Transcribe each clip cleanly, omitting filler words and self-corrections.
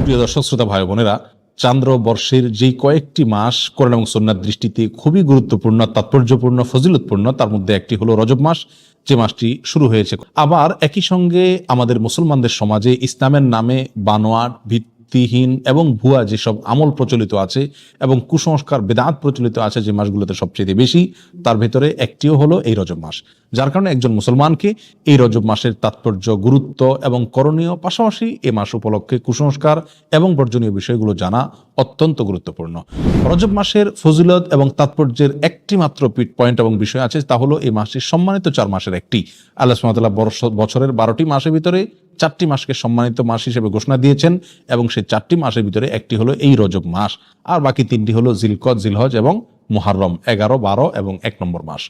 সুপ্রিয় দর্শক শ্রোতা ভাই বোনেরা, চান্দ্র বর্ষের যেই কয়েকটি মাস কোরআন এবং সুন্নাহর দৃষ্টিতে খুবই গুরুত্বপূর্ণ, তাৎপর্যপূর্ণ, ফজিলতপূর্ণ, তার মধ্যে একটি হলো রজব মাস, যে মাসটি শুরু হয়েছে। আবার একই সঙ্গে আমাদের মুসলমানদের সমাজে ইসলামের নামে বানোয়াট, ভিত্তিহীন এবং ভুয়া যেসব আমল প্রচলিত আছে এবং কুসংস্কার, বেদাত প্রচলিত আছে যে মাসগুলোতে সবচেয়ে বেশি, তার ভেতরে একটিও হলো এই রজব মাস। যার কারণে একজন মুসলমানকে এই রজব মাসের তাৎপর্য, গুরুত্ব এবং করণীয়, পাশাপাশি এ মাস উপলক্ষে কুসংস্কার এবং বর্জনীয় বিষয়গুলো জানা অত্যন্ত গুরুত্বপূর্ণ। রজব মাসের ফজিলত এবং তাৎপর্যের একটি মাত্র পয়েন্ট এবং বিষয় আছে, তা হলো এই মাসটি সম্মানিত 4 মাসের একটি। আল্লাহ সুবহানাহু ওয়া তাআলা বছরের 12টি মাসের ভিতরে 4টি মাসকে সম্মানিত মাস হিসেবে ঘোষণা দিয়েছেন এবং সেই 4টি মাসের ভিতরে একটি হলো এই রজব মাস, আর বাকি 3টি হলো জিলকদ, জিলহজ এবং মুহাররম, 11, 12 এবং 1 নম্বর মাস।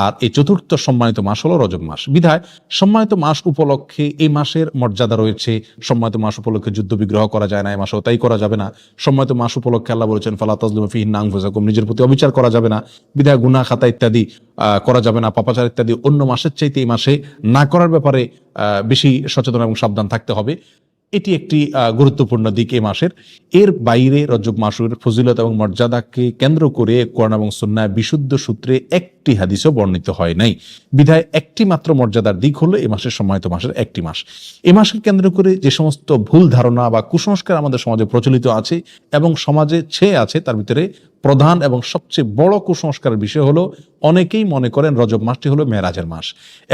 আর এই চতুর্থ সম্মানিত মাস হলো রজব মাস। বিধায় সম্মানিত মাস উপলক্ষে এই মাসের মর্যাদা রয়েছে। সম্মানিত মাস উপলক্ষে যুদ্ধ বিগ্রহ করা যায় না, এই মাসেও তাই করা যাবে না। সম্মানিত মাস উপলক্ষে আল্লাহ বলেছেন ফালা তাজলিমু ফিহিন্না আনফুসাকুম, নিজের প্রতি অবিচার করা যাবে না। বিধায় গুনাহ খাতা ইত্যাদি করা যাবে না, পাপাচার ইত্যাদি অন্য মাসের চাইতে এই মাসে না করার ব্যাপারে বেশি সচেতন এবং সাবধান থাকতে হবে। এটি একটি গুরুত্বপূর্ণ দিক এই মাসের। এর বাইরে রজব মাসের ফজিলত এবং মর্যাদাকে কেন্দ্র করে কোরআন এবং সুন্নাহ বিশুদ্ধ সূত্রে একটি হাদিসও বর্ণিত হয় নাই। বিধায় একটি মাত্র মর্যাদার দিক হলো এই মাসের সম্মানিত মাসের একটি মাস। এই মাসকে কেন্দ্র করে যে সমস্ত ভুল ধারণা বা কুসংস্কার আমাদের সমাজে প্রচলিত আছে এবং সমাজে ছেয়ে আছে, তার ভিতরে প্রধান এবং সবচেয়ে বড় কুসংস্কারের বিষয় হলো, অনেকেই মনে করেন রজব মাসটি হলো মেরাজের মাস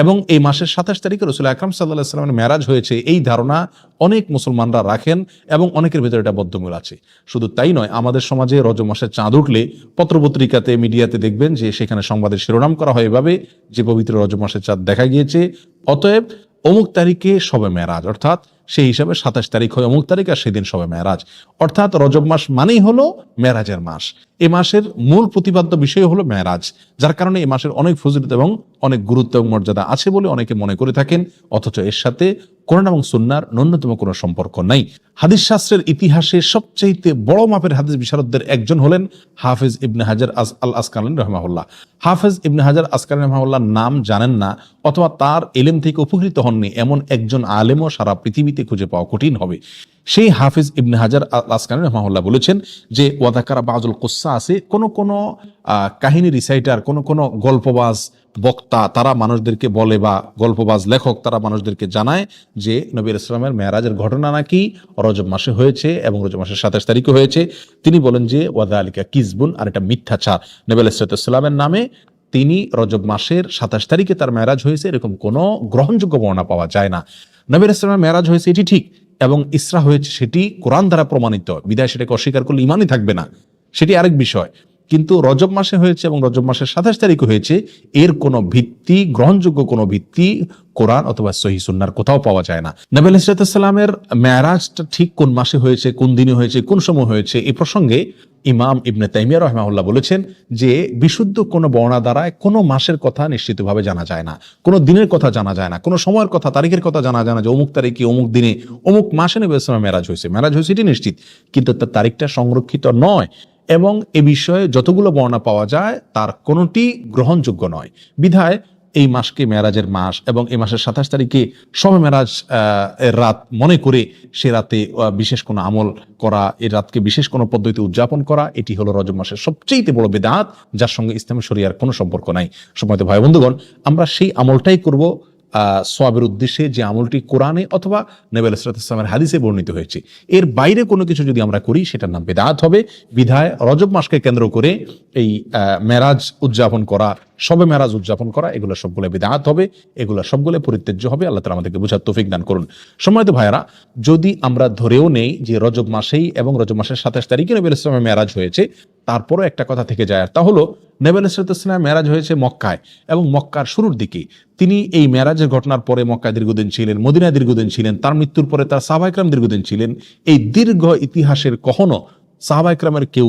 এবং এই মাসের 27 তারিখে রাসূল আকরাম সাল্লাল্লাহু আলাইহি ওয়াসাল্লামের মেরাজ হয়েছে, এই ধারণা অনেক মুসলমানরা রাখেন এবং অনেকের ভিতরে এটা বদ্ধমূল আছে। শুধু তাই নয়, আমাদের সমাজে রজব মাসের চাঁদ উঠলে পত্রপত্রিকাতে, মিডিয়াতে দেখবেন যে সেখানে সংবাদের শিরোনাম করা হয় এভাবে যে পবিত্র রজব মাসের চাঁদ দেখা গিয়েছে, অতএব অমুক তারিখে শবে মেরাজ, অর্থাৎ সেই হিসাবে 27 তারিখ হয় অমুক তারিখ আর সেদিন শবে মেরাজ, অর্থাৎ রজব মাস মানেই হলো মেরাজের মাস। এ মাসের মূল প্রতিপাদ্য বিষয় হলো মেরাজ, যার কারণে এই মাসের অনেক ফজিলত এবং অনেক গুরুত্ব এবং মর্যাদা আছে বলে অনেকে মনে করে থাকেন, অথচ এর সাথে কোরআন এবং সুন্নাহর ন্যূনতম কোনো সম্পর্ক নাই। হাদিস শাস্ত্রের ইতিহাসে সবচেয়ে বড় মাপের হাদিস বিশারদদের একজন হলেন হাফেজ ইবনে হাজার আল আসকালানী রাহিমাহুল্লাহ। হাফেজ ইবনে হাজার আসকালানী রাহিমাহুল্লাহর নাম জানেন না অথবা তার ইলম থেকে উপকৃত হননি এমন একজন আলেমও সারা পৃথিবীতে খুঁজে পাওয়া কঠিন হবে। সেই হাফেজ ইবনে হাজার আল আসকালানী রাহিমাহুল্লাহ বলেছেন যে ওয়াদাকারা বাযুল কুসসা আছে, কোন কাহিনী রিসাইটার, কোন গল্পবাজ বক্তা তারা মানুষদেরকে বলে, বা গল্পবাজ লেখক তারা মানুষদেরকে জানায় যে নবী ইসলামের মেরাজের ঘটনা নাকি রজব মাসে হয়েছে এবং রজব মাসের 27 তারিখে হয়েছে। তিনি বলেন যে ওয়াদালিকা কিজবুন, আর এটা মিথ্যাচার। নবী ইসলামের নামে তিনি রজব মাসের 27 তারিখে তার মেরাজ হয়েছে এরকম কোনো গ্রহণযোগ্য বর্ণনা পাওয়া যায় না। নবী ইসলামের মেরাজ হয়েছে এটি ঠিক, এবং ইসরা হয়েছে সেটি কোরআন দ্বারা প্রমাণিত, বিধায় সেটাকে অস্বীকার করলে ইমানই থাকবে না, সেটি আরেক বিষয়। কিন্তু রজব মাসে হয়েছে এবং রজব মাসের 27 তারিখে হয়েছে, এর কোনো ভিত্তি, গ্রহণযোগ্য কোনো ভিত্তি কোরআন অথবা সহিহ সুন্নাহর কোথাও পাওয়া যায় না। নবী আলাইহিস সালামের মেরাজটা ঠিক কোন মাসে হয়েছে, কোন দিনে হয়েছে, কোন সময় হয়েছে, এই প্রসঙ্গে ইমাম ইবনে তাইমিয়া রাহিমাহুল্লাহ বলেছেন যে বিশুদ্ধ কোনো বর্ণনা দ্বারা কোনো মাসের কথা নিশ্চিতভাবে জানা যায় না, কোনো দিনের কথা জানা যায় না, কোনো সময়ের কথা, তারিখের কথা জানা যায় না যে অমুক তারিখে অমুক দিনে অমুক মাসে নবী ইসলামের মেরাজ হয়েছে এটি নিশ্চিত, কিন্তু তার তারিখটা সংরক্ষিত নয় এবং এ বিষয়ে যতগুলো বর্ণনা পাওয়া যায় তার কোনোটি গ্রহণযোগ্য নয়। বিধায় এই মাসকে মেরাজের মাস এবং এই মাসের 27 তারিখে শবে মেরাজ এর রাত মনে করে সে রাতে বিশেষ কোনো আমল করা, এই রাতকে বিশেষ কোনো পদ্ধতিতে উদযাপন করা, এটি হলো রজব মাসের সবচেয়ে বড় বিদআত, যার সঙ্গে ইসলামী শরিয়ার কোনো সম্পর্ক নাই। সম্মানিত ভাই বন্ধুগণ, আমরা সেই আমলটাই করব সওয়াবের উদ্দেশ্যে, যে আমলটি কোরআনে অথবা নবী আলাইহিস সালামের হাদিসে বর্ণিত হয়েছে। এর বাইরে কোনো কিছু যদি আমরা করি সেটার নাম বিদআত হবে। বিধায় রজব মাসকে কেন্দ্র করে এই মেরাজ উদযাপন করা, শবে মেরাজ উদযাপন করা, এগুলো সবগুলো বিদআত হবে, এগুলো সবগুলো পরিত্যাজ্য হবে। আল্লাহ তাআলা আমাদেরকে বুঝার তৌফিক দান করুন। সম্মানিত ভাইয়েরা, যদি আমরা ধরেও নেই যে রজব মাসেই এবং রজব মাসের 27 তারিখে নবী আলাইহিস সালামের মেরাজ হয়েছে, তারপরও একটা কথা থেকে যায়, আর তা হলো নবী আলাইহিস সালামের মেরাজ হয়েছে মক্কায় এবং মক্কার শুরুর দিকে। তিনি এই মেরাজের ঘটনার পরে মক্কায় দীর্ঘদিন ছিলেন, মদিনায় দীর্ঘদিন ছিলেন, তার মৃত্যুর পরে তার সাহাবা ইকরাম দীর্ঘদিন ছিলেন। এই দীর্ঘ ইতিহাসের কখনো সাহাবা ইকরামের কেউ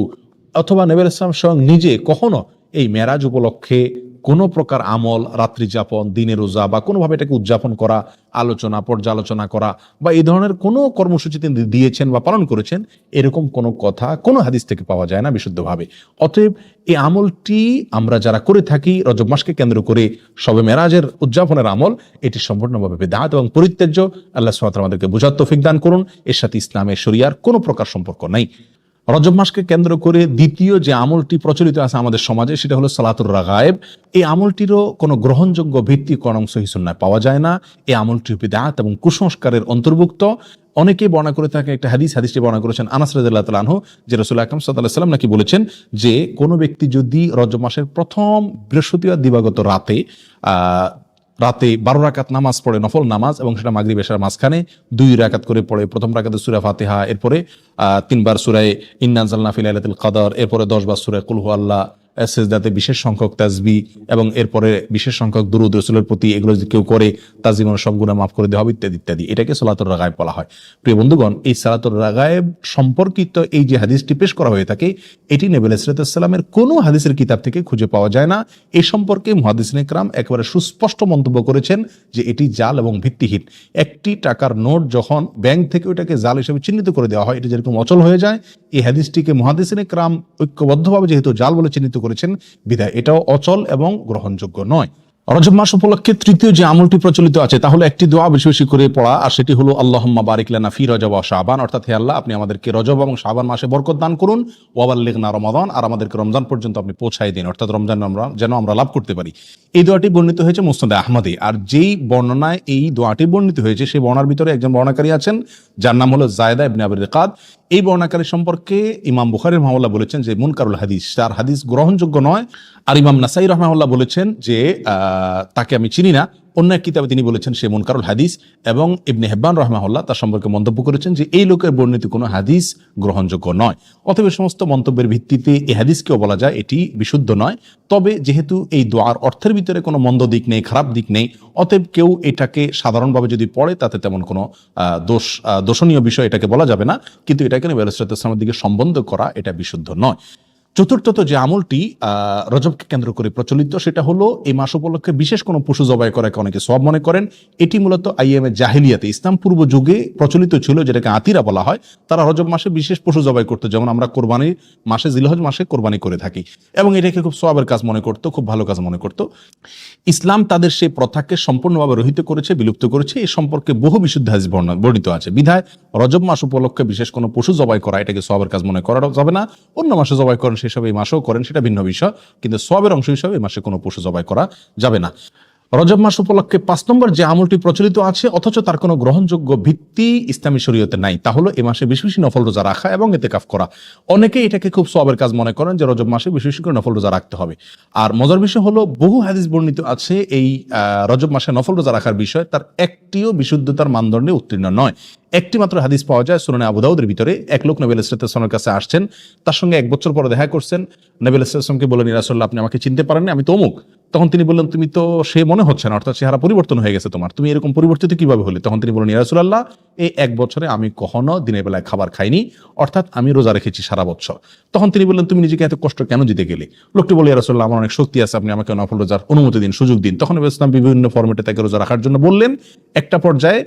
অথবা নবী আলাইহিস সালাম স্বয়ং নিজে কখনো এই মেরাজ উপলক্ষে কোনো প্রকার আমল, রাত্রি যাপন, দিনে রোজা বা কোনোভাবে এটাকে উদযাপন করা, আলোচনা পর্যালোচনা করা বা এই ধরনের কোনো কর্মসূচি তিনি দিয়েছেন বা পালন করেছেন, এরকম কোনো কথা কোনো হাদিস থেকে পাওয়া যায় না বিশুদ্ধভাবে। অতএব এই আমলটি আমরা যারা করে থাকি রজব মাসকে কেন্দ্র করে শবে মেরাজের উদযাপনের আমল, এটি সম্পূর্ণভাবে বিদআত এবং পরিত্যাজ্য। আল্লাহ সুবহানাহু ওয়া তাআলা আমাদেরকে বুঝার তৌফিক দান করুন। এর সাথে ইসলামের শরিয়ার কোনো প্রকার সম্পর্ক নাই। রজব মাসকে কেন্দ্র করে দ্বিতীয় যে আমলটি প্রচলিত আছে আমাদের সমাজে, সেটা হলো সালাতুর রাগায়েব। এই আমলটিরও কোনো গ্রহণযোগ্য ভিত্তি কোরআন সহিহ সুন্নাহয় পাওয়া যায় না। এই আমলটি বিদআত এবং কুসংস্কারের অন্তর্ভুক্ত। অনেকেই বর্ণনা করে থাকে একটা হাদিসটি বর্ণনা করেছেন আনাস রাদিয়াল্লাহু তাআলা আনহু, যে রাসূল আকরাম সাল্লাল্লাহু আলাইহি ওয়াসাল্লাম নাকি বলেছেন যে কোনো ব্যক্তি যদি রজব মাসের প্রথম বৃহস্পতিবার দিবাগত রাতে 12 রাকাত নামাজ পড়ে, নফল নামাজ, এবং সেটা মাগরিব এশার মাঝখানে 2 রাকাত করে পড়ে, প্রথম রাকাতে সূরা ফাতিহা, এরপরে 3 বার সূরা ইন্না আনজালনা ফি লাইলাতুল কদর, এরপরে 10 বার সূরা কুল হুয়াল্লাহ, সিজদাতে বিশেষ সংখ্যক তাসবিহ এবং এরপরে বিশেষ সংখ্যক দুরূদ রাসূলের প্রতি, এগুলো যদি কেউ করে তার জীবনের সব গুনাহ মাফ করে দেওয়া হবে ইত্যাদি ইত্যাদি। এটাকে সালাতুর রাগায়েব বলা হয়। প্রিয় বন্ধুগণ, এই সালাতুর রাগায়েব সম্পর্কিত এই যে হাদিসটি পেশ করা হয়ে থাকে, এটি নবী আলাইহিস সালামের কোনো হাদিসের কিতাব থেকে খুঁজে পাওয়া যায় না। এই সম্পর্কে মুহাদ্দিসিনে কেরাম একেবারে সুস্পষ্ট মন্তব্য করেছেন যে এটি জাল এবং ভিত্তিহীন। একটি টাকার নোট যখন ব্যাংক থেকে ওইটাকে জাল হিসেবে চিহ্নিত করে দেওয়া হয়, এটি যেরকম অচল হয়ে যায়, এই হাদিসটিকে মুহাদ্দিসিনে কেরাম ঐক্যবদ্ধভাবে যেহেতু জাল বলে চিহ্নিত করেছেন, বিধায় এটাও অচল এবং গ্রহণযোগ্য নয়। রজব মাস উপলক্ষে তৃতীয় যে আমলটি প্রচলিত আছে তা হলো একটি দোয়া বেশি বেশি করে পড়া, আর সেটি হলো আল্লাহুম্মা বারিক লানা ফি রজব ওয়া শাবান, অর্থাৎ হে আল্লাহ, আপনি আমাদেরকে রজব এবং শাবান মাসে বরকত দান করুন, ওয়া বাল্লিগনা রমাদান, আর আমাদেরকে রমজান পর্যন্ত আপনি পৌঁছায় দিন, অর্থাৎ রমজান যেন আমরা লাভ করতে পারি। এই দোয়াটি বর্ণিত হয়েছে মুসনাদে আহমদে। আর যেই বর্ণনায় এই দোয়াটি বর্ণিত হয়েছে সেই বর্ণনার ভিতরে একজন বর্ণনাকারী আছেন যার নাম হলো জায়দা ইবনে আবি রিকাদ। এই বর্ণনাকারী সম্পর্কে ইমাম বুখারী রাহিমাহুল্লাহ বলেছেন যে মুনকারুল হাদিস, তার হাদিস গ্রহণযোগ্য নয়। আর ইমাম নাসাই রাহিমাহুল্লাহ বলেছেন যে তাকে আমি চিনি না। অন্য এক কিতাবে তিনি বলেছেন সে মুনকারুল হাদিস, এবং ইবনে হিব্বান রাহিমাহুল্লাহ তার সম্পর্কে মন্তব্য করেছেন যে এই লোকের বর্ণিত কোনো হাদিস গ্রহণযোগ্য নয়। অতএব সমস্ত মন্তব্যের ভিত্তিতে এই হাদিসকেও বলা যায় এটি বিশুদ্ধ নয়। তবে যেহেতু এই দোয়ার অর্থের ভিতরে কোনো মন্দ দিক নেই, খারাপ দিক নেই, অতএব কেউ এটাকে সাধারণভাবে যদি পড়ে তাতে তেমন কোনো দোষণীয় বিষয় এটাকে বলা যাবে না। কিন্তু এটাকে নবী আলাইহিস সালামের দিকে সম্বন্ধ করা এটা বিশুদ্ধ নয়। চতুর্থত যে আমলটি রজবকে কেন্দ্র করে প্রচলিত, সেটা হলো এই মাস উপলক্ষে বিশেষ কোনো পশু জবাই করাকে অনেকে সওয়াব মনে করেন। এটি মূলত আইয়ামে জাহিলিয়াতে, ইসলাম পূর্ব যুগে প্রচলিত ছিল, যেটাকে আতিরা বলা হয়। তারা রজব মাসে বিশেষ পশু জবাই করতো, যেমন আমরা কোরবানির মাসে জিলহজ মাসে কোরবানি করে থাকি, এবং এটাকে খুব সওয়াবের কাজ মনে করতো, খুব ভালো কাজ মনে করতো। ইসলাম তাদের সেই প্রথাকে সম্পূর্ণভাবে রহিত করেছে, বিলুপ্ত করেছে। এই সম্পর্কে বহু বিশুদ্ধ হাদিস বর্ণিত আছে। বিধায় রজব মাস উপলক্ষে বিশেষ কোনো পশু জবাই করা এটাকে সওয়াবের কাজ মনে করা যাবে না। অন্য মাসে জবাই করেন সেসব এই মাসেও করেন, সেটা ভিন্ন বিষয়, কিন্তু সওয়াবের অংশ হিসাবে এই মাসে কোনো পশু জবাই করা যাবে না। রজব মাস উপলক্ষে 5 নম্বর যে আমলটি প্রচলিত আছে অথচ তার কোনো গ্রহণযোগ্য ভিত্তি ইসলামী শরীয়তে নাই, তা হলো এ মাসে বেশি বেশি নফল রোজা রাখা এবং ইতিকাফ করা। অনেকেই এটাকে খুব সওয়াবের কাজ মনে করেন যে রজব মাসে বেশি বেশি করে নফল রোজা রাখতে হবে। আর মজার বিষয় হলো বহু হাদিস বর্ণিত আছে এই রজব মাসে নফল রোজা রাখার বিষয়, তার একটিও বিশুদ্ধতার মানদণ্ডে উত্তীর্ণ নয়। একটি মাত্র হাদিস পাওয়া যায় সুনানে আবু দাউদের ভিতরে। এক লোক নবী আলাইহিস সালামের কাছে আসছেন, তার সঙ্গে 1 বছর পরে দেখা করছেন। নবী আলাইহিস সালামকে বললেন, ইয়া রাসূলুল্লাহ, আপনি আমাকে চিনতে পারেননি, আমি তো অমুক। তখন তিনি বললেন, তুমি তো সে মনে হচ্ছে না, অর্থাৎ চেহারা পরিবর্তন হয়ে গেছে তোমার, তুমি এরকম পরিবর্তিত কিভাবে হলে? তখন তিনি বললেন, ইয়া রাসূলুল্লাহ, এই 1 বছরে আমি কখনো দিনের বেলায় খাবার খাইনি, অর্থাৎ আমি রোজা রেখেছি সারা বছর। তখন তিনি বললেন, তুমি নিজেকে এত কষ্ট কেন দিতে গেলে? লোকটি বলে, ইয়া রাসূলুল্লাহ, আমার অনেক শক্তি আছে, আপনি আমাকে নফল রোজার অনুমতি দিন, সুযোগ দিন। তখন নবী ইসলাম বিভিন্ন ফরম্যাটে তাকে রোজা রাখার জন্য বললেন। একটা পর্যায়ে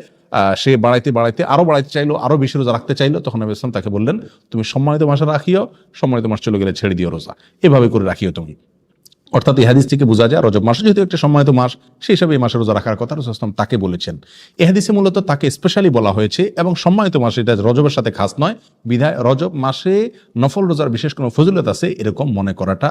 সে বাড়াইতে আরো বাড়াইতে চাইলো, আরো বেশি রোজা রাখতে চাইলো। তখন নবী ইসলাম তাকে বললেন, তুমি সম্মানিত মাসে রাখিও, সম্মানিত মাস চলে গেলে ছেড়ে দিও রোজা, এভাবে করে রাখিও তুমি। অর্থাৎ এই হাদিস থেকে বোঝা যায় রজব মাস যেহেতু একটা সম্মানিত মাস, সেই হিসাবে এই মাসে রোজা রাখার কথা রাসূল সাল্লাল্লাহু আলাইহি ওয়াসাল্লাম তাকে বলেছেন। এই হাদিসে মূলত তাকে স্পেশালি বলা হয়েছে, এবং সম্মানিত মাস, এটা রজবের সাথে খাস নয়। বিধায় রজব মাসে নফল রোজার বিশেষ কোনো ফজিলত আছে এরকম মনে করাটা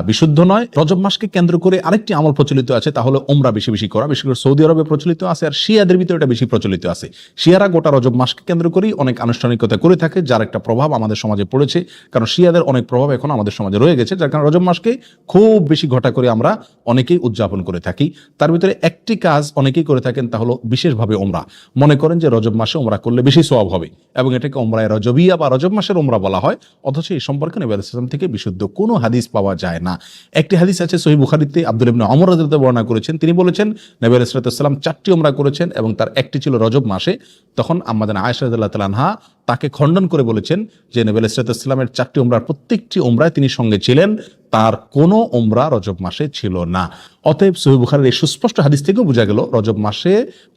বিশুদ্ধ নয়। রজব মাসকে কেন্দ্র করে আরেকটি আমল প্রচলিত আছে, তা হলো উমরা বেশি বেশি করা। বিশেষ করে সৌদি আরবে প্রচলিত আছে, আর শিয়াদের ভিতরে এটা বেশি প্রচলিত আছে। শিয়ারা গোটা রজব মাসকে কেন্দ্র করেই অনেক আনুষ্ঠানিকতা করে থাকে, যার একটা প্রভাব আমাদের সমাজে পড়েছে। কারণ শিয়াদের অনেক প্রভাব এখন আমাদের সমাজে রয়ে গেছে, যার কারণে রজব মাসকে খুব বেশি ঘটা করে আমরা অনেকেই উদযাপন করে থাকি। তার ভিতরে একটি কাজ অনেকেই করে থাকেন, তা হলো বিশেষভাবে ওমরা। মনে করেন যে রজব মাসে ওমরা করলে বেশি সওয়াব হবে, এবং এটাকে ওমরায়ে রজবিয়া বা রজব মাসের ওমরা বলা হয়। অথচ এই সম্পর্কে নবী আলাইহিস সালাম থেকে বিশুদ্ধ কোনো হাদিস পাওয়া যায় না। একটি হাদিস আছে সহিহ বুখারীতে, আব্দুল্লাহ ইবনে ওমর রাদিয়াল্লাহু আনহু বর্ণনা করেছেন। তিনি বলেছেন নবী আলাইহিস সালাম 4টি ওমরা করেছেন, এবং তার একটি ছিল রজব মাসে। তখন আম্মা জান আয়েশা রাদিয়াল্লাহু তাআলা আনহা তাকে খণ্ডন করে বলেছেন যে নবী আলাইহিস সালামের 4টি ওমরার প্রত্যেকটি ওমরায় তিনি সঙ্গে ছিলেন, তার কোনো ওমরা রজব মাসে ছিল না। অতএব সহিহ বুখারীর এই সুস্পষ্ট হাদিস থেকেও বোঝা গেল রজব মাসে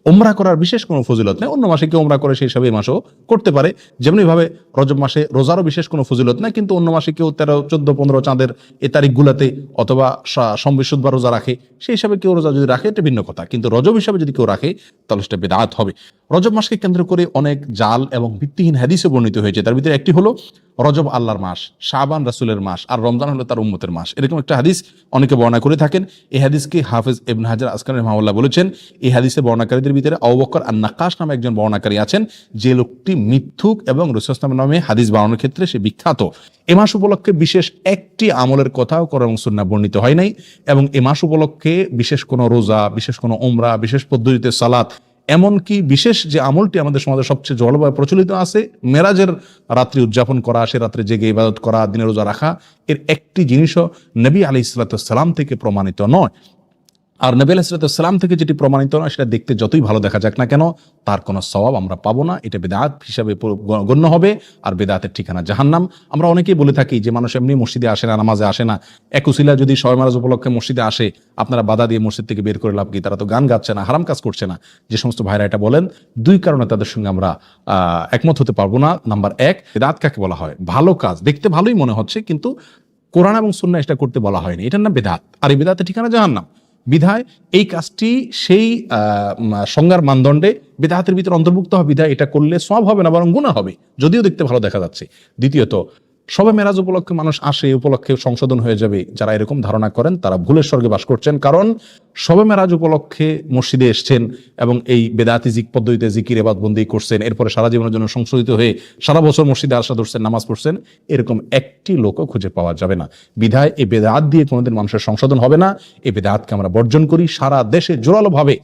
ওমরা করার বিশেষ কোনো ফজিলত নেই। অন্য মাসে কেউ ওমরা করে সেই হিসাবে এই মাসেও করতে পারে। যেমনিভাবে রজব মাসে রোজারও বিশেষ কোনো ফজিলত নেই, কিন্তু অন্য মাসে কেউ 13, 14, 15 চাঁদের এই তারিখগুলোতে অথবা সম্বিশুদ্ধ বা রোজা রাখে, সেই হিসাবে কেউ রোজা যদি রাখে এটা ভিন্ন কথা, কিন্তু রজব হিসাবে যদি কেউ রাখে তাহলে সেটা বিদআত হবে। রজব মাসকে কেন্দ্র করে অনেক জাল এবং ভিত্তিহীন হাদিসে বর্ণিত হয়েছে। তার ভিতরে একটি হলো রজব আল্লাহর মাস, শাবান রাসূলের মাস, আর রমজান হলো তার উম্মতের মাস। এরকম একটা হাদিস অনেকে বর্ণনা করে থাকেন। এই হাদিসকে হাফেজ ইবনে হাজার আসকালানি রাহিমাহুল্লাহ বলেছেন, এই হাদিসের বর্ণনাকারীদের ভিতরে আবু বকর আন-নাক্কাশ নামে একজন বর্ণনাকারী আছেন, যে লোকটি মিথ্যুক এবং রাসূল সাল্লাল্লাহু আলাইহি ওয়াসাল্লাম নামে হাদিস বানানোর ক্ষেত্রে সে বিখ্যাত। এ মাস উপলক্ষে বিশেষ একটি আমলের কথাও কোরআন এবং সুন্নাহ বর্ণিত হয় নাই, এবং এ মাস উপলক্ষে বিশেষ কোনো রোজা, বিশেষ কোনো উমরা, বিশেষ পদ্ধতিতে সালাত, এমনকি বিশেষ যে আমলটি আমাদের সমাজে সবচেয়ে জলবায়ু প্রচলিত আছে, মেরাজের রাত্রি উদযাপন করা, সে রাত্রে জেগে ইবাদত করা, দিনে রোজা রাখা, এর একটি জিনিসও নবী আলাইহিস সালাম থেকে প্রমাণিত নয়। আর নবী আলাইহিস সালাম থেকে যেটি প্রমাণিত নয় সেটা দেখতে যতই ভালো দেখা যাক না কেন, তার কোনো সওয়াব আমরা পাবো না। এটা বিদআত হিসাবে গণ্য হবে, আর বিদআতের ঠিকানা জাহান্নাম। আমরা অনেকেই বলে থাকি যে মানুষ এমনি মসজিদে আসে না, নামাজে আসে না, এক উসিলা যদি শবে মেরাজ উপলক্ষে মসজিদে আসে, আপনারা বাধা দিয়ে মসজিদ থেকে বের করে লাভ কি? তারা তো গান গাচ্ছে না, হারাম কাজ করছে না। যে সমস্ত ভাইরা এটা বলেন, দুই কারণে তাদের সঙ্গে আমরা একমত হতে পারবো না। নাম্বার এক, বিদআত কাকে বলা হয়? ভালো কাজ, দেখতে ভালোই মনে হচ্ছে কিন্তু কোরআন এবং সুন্নাহ এটা করতে বলা হয়নি, এটার নাম বিদআত। আর এই বিদআতের ঠিকানা জাহান্নাম। বিধায় এই কাজটি সেই সংজ্ঞার মানদণ্ডে বিদআতের ভিতরে অন্তর্ভুক্ত হবে। বিধায় এটা করলে সওয়াব হবে না, বরং গুনাহ হবে, যদিও দেখতে ভালো দেখা যাচ্ছে। দ্বিতীয়ত, শবে মেরাজ উপলক্ষে মানুষ আসে, উপলক্ষে সংশোধন হয়ে যাবে, যারা এরকম ধারণা করেন তারা ভুলের স্বর্গে বাস করছেন। কারণ শবে মেরাজ উপলক্ষে মসজিদে এসছেন এবং এই বেদাতি পদ্ধতিতে জিকির ইবাদতবন্দি করছেন, এরপরে সারা জীবনের জন্য সংশোধিত হয়ে সারা বছর মসজিদে আসা ধরছেন, নামাজ পড়ছেন, এরকম একটি লোকও খুঁজে পাওয়া যাবে না। বিধায় এই বেদাত দিয়ে কোনোদিন মানুষের সংশোধন হবে না। এই বেদাতকে আমরা বর্জন করি। সারা দেশে জোরালোভাবে,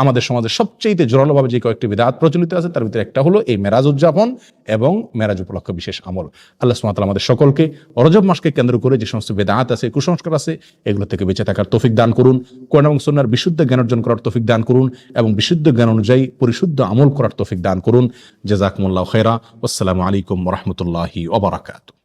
আমাদের সমাজে সবচেয়ে জোরালোভাবে যে কয়েকটি বিদআত প্রচলিত আছে তার ভিতরে একটা হলো এই মেরাজ উদযাপন এবং মেরাজ উপলক্ষে বিশেষ আমল। আল্লাহ সুবহানাহু ওয়া তাআলা আমাদের সকলকে রজব মাসকে কেন্দ্র করে যে সমস্ত বিদআত আছে, কুসংস্কার আছে, এগুলো থেকে বেঁচে থাকার তৌফিক দান করুন। কোরআন এবং সুন্নাহর বিশুদ্ধ জ্ঞান অর্জন করার তৌফিক দান করুন এবং বিশুদ্ধ জ্ঞান অনুযায়ী পরিশুদ্ধ আমল করার তৌফিক দান করুন। জাযাকুমুল্লাহু খায়রা। আসসালামু আলাইকুম ওয়া রাহমাতুল্লাহি ওয়া বারাকাতুহু।